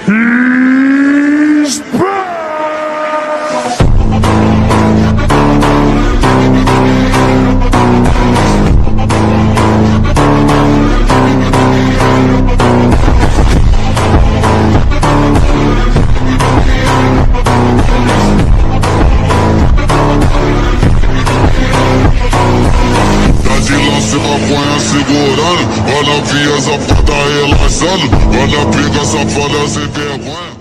He's back! Maconha segurando, olha a via safada relaxando, olha a pica safada sem vergonha.